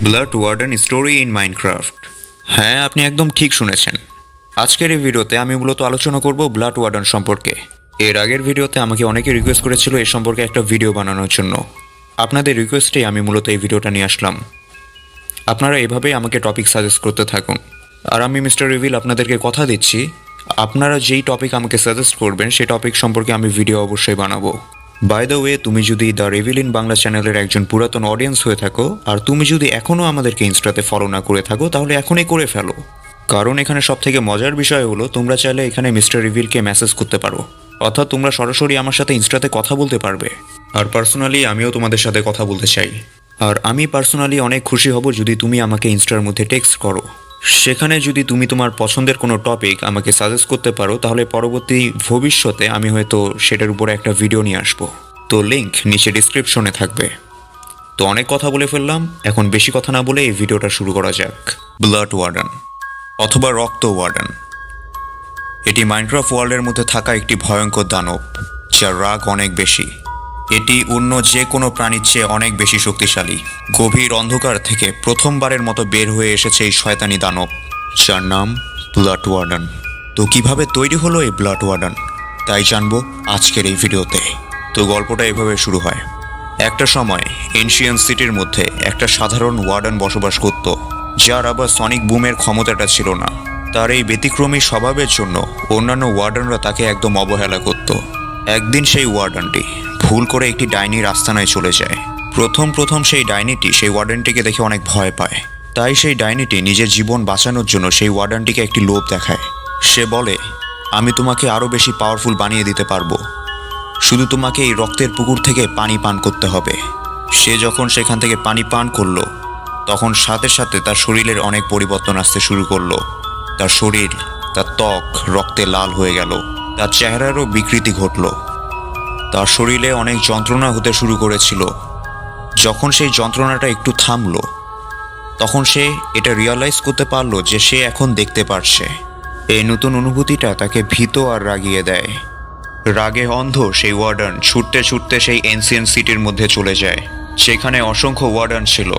Blood warden story in Minecraft. হ্যাঁ, আপনি একদম ঠিক শুনেছেন। আজকের এই ভিডিওতে আমি মূলত আলোচনা করব ব্লাড ওয়ার্ডেন সম্পর্কে। এর আগের ভিডিওতে আমাকে অনেকে রিকোয়েস্ট করেছিল এই সম্পর্কে একটা ভিডিও বানানোর জন্য। আপনাদের রিকোয়েস্টেই আমি মূলত এই ভিডিওটা নিয়ে আসলাম। আপনারা এভাবেই আমাকে টপিক সাজেস্ট করতে থাকুন। আর আমি মিস্টার রিভিল আপনাদেরকে কথা দিচ্ছি, আপনারা যেই টপিক আমাকে সাজেস্ট করবেন সেই টপিক সম্পর্কে আমি ভিডিও অবশ্যই বানাবো। বাই দ্য ওয়ে, তুমি যদি দ্য রিভিল ইন বাংলা চ্যানেলের একজন পুরাতন অডিয়েন্স হয়ে থাকো আর তুমি যদি এখনও আমাদেরকে ইনস্টাতে ফলো না করে থাকো তাহলে এখনই করে ফেলো। কারণ এখানে সবথেকে মজার বিষয় হলো তোমরা চাইলে এখানে মিস্টার রিভিলকে মেসেজ করতে পারো, অর্থাৎ তোমরা সরাসরি আমার সাথে ইনস্টাতে কথা বলতে পারবে। আর পার্সোনালি আমিও তোমাদের সাথে কথা বলতে চাই। আর আমি পার্সোনালি অনেক খুশি হব যদি তুমি আমাকে ইনস্টার মধ্যে টেক্সট করো। সেখানে যদি তুমি তোমার পছন্দের কোনো টপিক আমাকে সাজেস্ট করতে পারো তাহলে পরবর্তী ভবিষ্যতে আমি হয়তো সেটার উপরে একটা ভিডিও নিয়ে আসবো। তো লিংক নিচে ডিসক্রিপশনে থাকবে। তো অনেক কথা বলে ফেললাম, এখন বেশি কথা না বলে এই ভিডিওটা শুরু করা যাক। ব্লাড ওয়ার্ডেন অথবা রক্ত ওয়ার্ডেন, এটি মাইনক্রাফট ওয়ার্ল্ডের মধ্যে থাকা একটি ভয়ঙ্কর দানব যার রাগ অনেক বেশি। এটি অন্য যে কোনো প্রাণীর চেয়ে অনেক বেশি শক্তিশালী। গভীর অন্ধকার থেকে প্রথমবারের মতো বের হয়ে এসেছে এই শয়তানি দানব যার নাম ব্লাড ওয়ার্ডেন। তো কিভাবে তৈরি হলো এই ব্লাড ওয়ার্ডেন তাই জানবো আজকের এই ভিডিওতে। তো গল্পটা এভাবে শুরু হয়। একটা সময় এনশিয়েন্ট সিটির মধ্যে একটা সাধারণ ওয়ার্ডেন বসবাস করত, যার আবার সনিক বুমের ক্ষমতাটা ছিল না। তার এই ব্যতিক্রমী স্বভাবের জন্য অন্যান্য ওয়ার্ডেনরা তাকে একদম অবহেলা করত। একদিন সেই ওয়ার্ডেনটি ভুল করে একটি ডাইনির আস্তানায় চলে যায়। প্রথম সেই ডাইনিটি সেই ওয়ার্ডেনটিকে দেখে অনেক ভয় পায়। তাই সেই ডাইনিটি নিজের জীবন বাঁচানোর জন্য সেই ওয়ার্ডেনটিকে একটি লোভ দেখায়। সে বলে, আমি তোমাকে আরও বেশি পাওয়ারফুল বানিয়ে দিতে পারবো, শুধু তোমাকে এই রক্তের পুকুর থেকে পানি পান করতে হবে। সে যখন সেখান থেকে পানি পান করলো তখন সাথে সাথে তার শরীরের অনেক পরিবর্তন আসতে শুরু করলো। তার শরীর, তার ত্বক রক্তে লাল হয়ে গেল, তার চেহারারও বিকৃতি ঘটল। তার শরীরে অনেক যন্ত্রণা হতে শুরু করেছিল। যখন সেই যন্ত্রণাটা একটু থামলো তখন সে এটা রিয়ালাইজ করতে পারলো যে সে এখন দেখতে পারছে। এই নতুন অনুভূতিটা তাকে ভীত আর রাগিয়ে দেয়। রাগে অন্ধ সেই ওয়ার্ডেন ছুটতে ছুটতে সেই এনসিয়েন্ট সিটির মধ্যে চলে যায়। সেখানে অসংখ্য ওয়ার্ডেন ছিল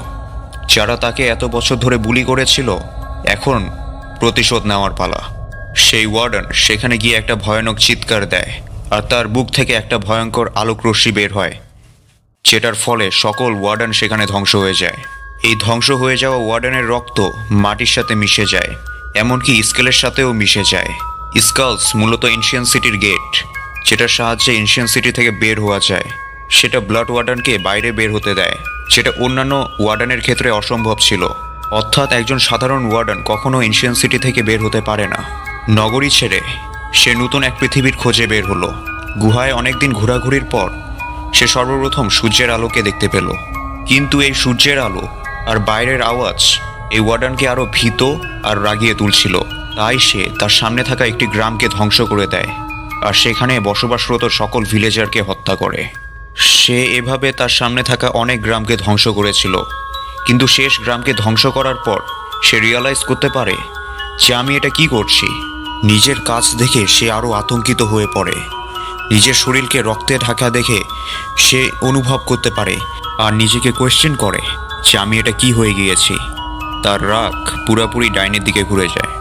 যারা তাকে এত বছর ধরে বুলি করেছিল। এখন প্রতিশোধ নেওয়ার পালা। সেই ওয়ার্ডেন সেখানে গিয়ে একটা ভয়ানক চিৎকার দেয় আর তার বুক থেকে একটা ভয়ঙ্কর আলোক রশ্মি বের হয়, যেটার ফলে সকল ওয়ার্ডেন সেখানে ধ্বংস হয়ে যায়। এই ধ্বংস হয়ে যাওয়া ওয়ার্ডেনের রক্ত মাটির সাথে মিশে যায়, এমনকি স্কেলের সাথেও মিশে যায়। স্কালস মূলত এনশিয়েন্ট সিটির গেট, যেটার সাহায্যে এনশিয়েন্ট সিটি থেকে বের হওয়া যায়। সেটা ব্লাড ওয়ার্ডেনকে বাইরে বের হতে দেয়, যেটা অন্যান্য ওয়ার্ডেনের ক্ষেত্রে অসম্ভব ছিল। অর্থাৎ একজন সাধারণ ওয়ার্ডেন কখনো এনশিয়েন্ট সিটি থেকে বের হতে পারে না। নগরী ছেড়ে সে নতুন এক পৃথিবীর খোঁজে বের হলো। গুহায় অনেকদিন ঘোরাঘুরির পর সে সর্বপ্রথম সূর্যের আলোকে দেখতে পেল। কিন্তু এই সূর্যের আলো আর বাইরের আওয়াজ এই ওয়ার্ডেনকে আরও ভীত আর রাগিয়ে তুলছিল। তাই সে তার সামনে থাকা একটি গ্রামকে ধ্বংস করে দেয় আর সেখানে বসবাসরত সকল ভিলেজারকে হত্যা করে। সে এভাবে তার সামনে থাকা অনেক গ্রামকে ধ্বংস করেছিল, কিন্তু শেষ গ্রামকে ধ্বংস করার পর সে রিয়ালাইজ করতে পারে যে আমি এটা কি করছি। নিজের কাজ দেখে সে আরও আতঙ্কিত হয়ে পড়ে। নিজের শরীরকে রক্তে ঢাকা দেখে সে অনুভব করতে পারে আর নিজেকে কোয়েশ্চেন করে যে আমি এটা কি হয়ে গিয়েছি। তার রাগ পুরোপুরি ডাইনের দিকে ঘুরে যায়।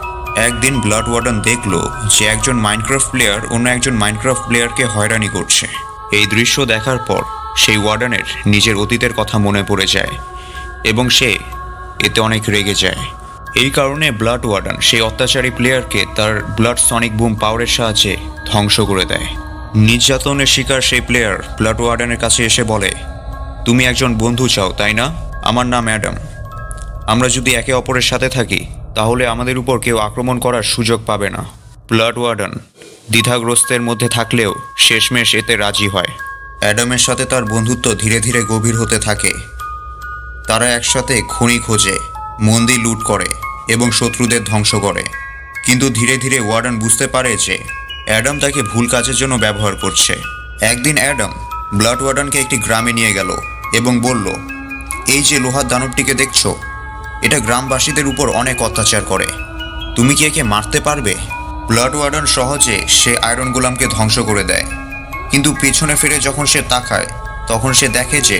একদিন ব্লাড ওয়ার্ডেন দেখলো যে একজন মাইনক্রাফট প্লেয়ার অন্য একজন মাইনক্রাফট প্লেয়ারকে হয়রানি করছে। এই দৃশ্য দেখার পর সেই ওয়ার্ডেনের নিজের অতীতের কথা মনে পড়ে যায় এবং সে এতে অনেক রেগে যায়। এই কারণে ব্লাড ওয়ার্ডেন সেই অত্যাচারী প্লেয়ারকে তার ব্লাড সনিক বুম পাওয়ারের সাহায্যে ধ্বংস করে দেয়। নির্যাতনের শিকার সেই প্লেয়ার ব্লাড ওয়ার্ডেনের কাছে এসে বলে, তুমি একজন বন্ধু চাও তাই না? আমার নাম অ্যাডাম। আমরা যদি একে অপরের সাথে থাকি তাহলে আমাদের উপর কেউ আক্রমণ করার সুযোগ পাবে না। ব্লাড ওয়ার্ডেন দ্বিধাগ্রস্তের মধ্যে থাকলেও শেষমেশ এতে রাজি হয়। অ্যাডামের সাথে তার বন্ধুত্ব ধীরে ধীরে গভীর হতে থাকে। তারা একসাথে খনি খোঁজে, মন্দির লুট করে এবং শত্রুদের ধ্বংস করে। কিন্তু ধীরে ধীরে ওয়ার্ডেন বুঝতে পারে যে অ্যাডাম তাকে ভুল কাজের জন্য ব্যবহার করছে। একদিন অ্যাডাম ব্লাড ওয়ার্ডেনকে একটি গ্রামে নিয়ে গেল এবং বলল, এই যে লোহার দানবটিকে দেখছো, এটা গ্রামবাসীদের উপর অনেক অত্যাচার করে। তুমি কি একে মারতে পারবে? ব্লাড ওয়ার্ডেন সহজে সে আয়রন গোলামকে ধ্বংস করে দেয়, কিন্তু পেছনে ফিরে যখন সে তাকায় তখন সে দেখে যে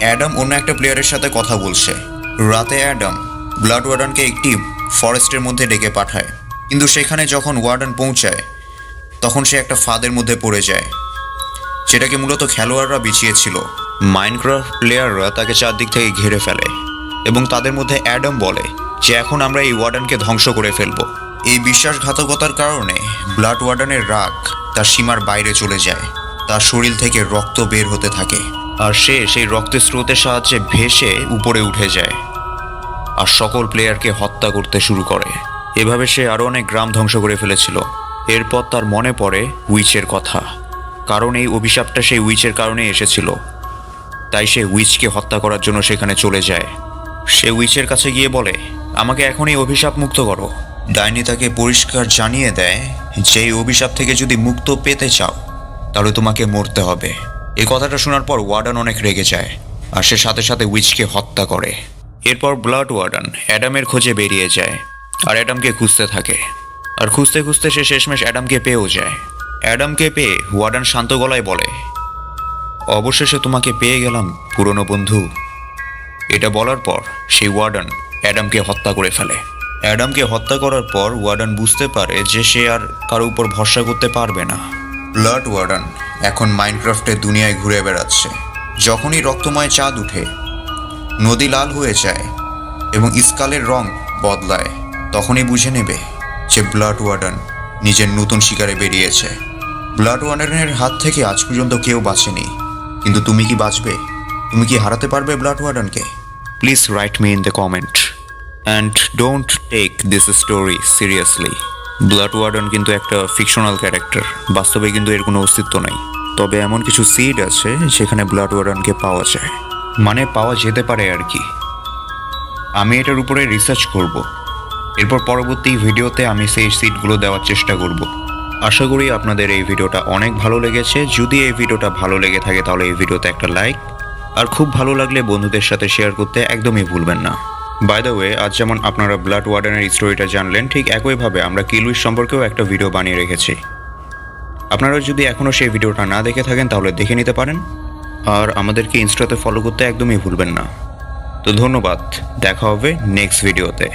অ্যাডাম অন্য একটা প্লেয়ারের সাথে কথা বলছে। রাতে অ্যাডাম ব্লাড ওয়ার্ডানকে একটি ফরেস্টের মধ্যে ডেকে পাঠায়, কিন্তু সেখানে যখন ওয়ার্ডান পৌঁছায় তখন সে একটা ফাঁদের মধ্যে পড়ে যায়, সেটাকে মূলত খেলোয়াড়রা বিছিয়েছিল। মাইনক্রাফট প্লেয়াররা তাকে চারদিক থেকে ঘিরে ফেলে এবং তাদের মধ্যে অ্যাডাম বলে যে এখন আমরা এই ওয়ার্ডানকে ধ্বংস করে ফেলব। এই বিশ্বাসঘাতকতার কারণে ব্লাড ওয়ার্ডানের রাগ তার সীমার বাইরে চলে যায়, তার শরীর থেকে রক্ত বের হতে থাকে আর সে সেই রক্তের স্রোতের সাহায্যে ভেসে উপরে উঠে যায় আর সকল প্লেয়ারকে হত্যা করতে শুরু করে। এভাবে সে আরও অনেক গ্রাম ধ্বংস করে ফেলেছিল। এরপর তার মনে পড়ে উইচের কথা, কারণ এই অভিশাপটা সেই উইচের কারণে এসেছিল। তাই সে উইচকে হত্যা করার জন্য সেখানে চলে যায়। সে উইচের কাছে গিয়ে বলে, আমাকে এখন এই অভিশাপ মুক্ত করো। ডাইনি তাকে পরিষ্কার জানিয়ে দেয় যে এই অভিশাপ থেকে যদি মুক্ত পেতে চাও তাহলে তোমাকে মরতে হবে। এই কথাটা শোনার পর ওয়ার্ডান অনেক রেগে যায় আর সে সাথে সাথে উইচকে হত্যা করে। এরপর ব্লাড ওয়ার্ডান অ্যাডামের খোঁজে বেরিয়ে যায় আর অ্যাডামকে খুঁজতে থাকে। আর খুঁজতে খুঁজতে সে শেষমেশ অ্যাডামকে পেয়েও যায়। অ্যাডামকে পেয়ে ওয়ার্ডান শান্ত গলায় বলে, অবশেষে তোমাকে পেয়ে গেলাম পুরনো বন্ধু। এটা বলার পর সেই ওয়ার্ডান অ্যাডামকে হত্যা করে ফেলে। অ্যাডামকে হত্যা করার পর ওয়ার্ডান বুঝতে পারে যে সে আর কারো উপর ভরসা করতে পারবে না। ব্লাড ওয়ার্ডান এখন মাইনক্রাফটের দুনিয়ায় ঘুরে বেড়াচ্ছে। যখনই রক্তময় চাঁদ উঠে, নদী লাল হয়ে যায় এবং স্কালের রং বদলায়, তখনই বুঝে নেবে যে ব্লাড ওয়ার্ডান নিজের নতুন শিকারে বেরিয়েছে। ব্লাড ওয়ার্ডানের হাত থেকে আজ পর্যন্ত কেউ বাঁচেনি, কিন্তু তুমি কি বাঁচবে? তুমি কি হারাতে পারবে ব্লাড ওয়ার্ডানকে? Please write me in the comment and don't take this story seriously. Blood warden কিন্তু একটা ফিকশনাল ক্যারেক্টার, বাস্তবে কিন্তু এর কোনো অস্তিত্ব নেই। তবে এমন কিছু সিড আছে যেখানে ব্লাড ওয়ার্ডানকে পাওয়া যায়, মানে পাওয়া যেতে পারে আর কি। আমি এটার উপরে রিসার্চ করব, এরপর পরবর্তী ভিডিওতে আমি সেই সিডগুলো দেওয়ার চেষ্টা করব। আশা করি আপনাদের এই ভিডিওটা অনেক ভালো লেগেছে। যদি এই ভিডিওটা ভালো লেগে থাকে তাহলে এই ভিডিওতে একটা লাইক, আর খুব ভালো লাগলে বন্ধুদের সাথে শেয়ার করতে একদমই ভুলবেন না। বাই দ্য ওয়ে, আজ যেমন আপনারা ব্লাড ওয়ার্ডানের স্টোরিটা জানলেন, ঠিক একইভাবে আমরা কিলউইচ সম্পর্কেও একটা ভিডিও বানিয়ে রেখেছি। আপনারা যদি এখনও সেই ভিডিওটা না দেখে থাকেন তাহলে দেখে নিতে পারেন, আর আমাদেরকে ইনস্টাতে ফলো করতে একদমই ভুলবেন না। তো ধন্যবাদ, দেখা হবে নেক্সট ভিডিওতে।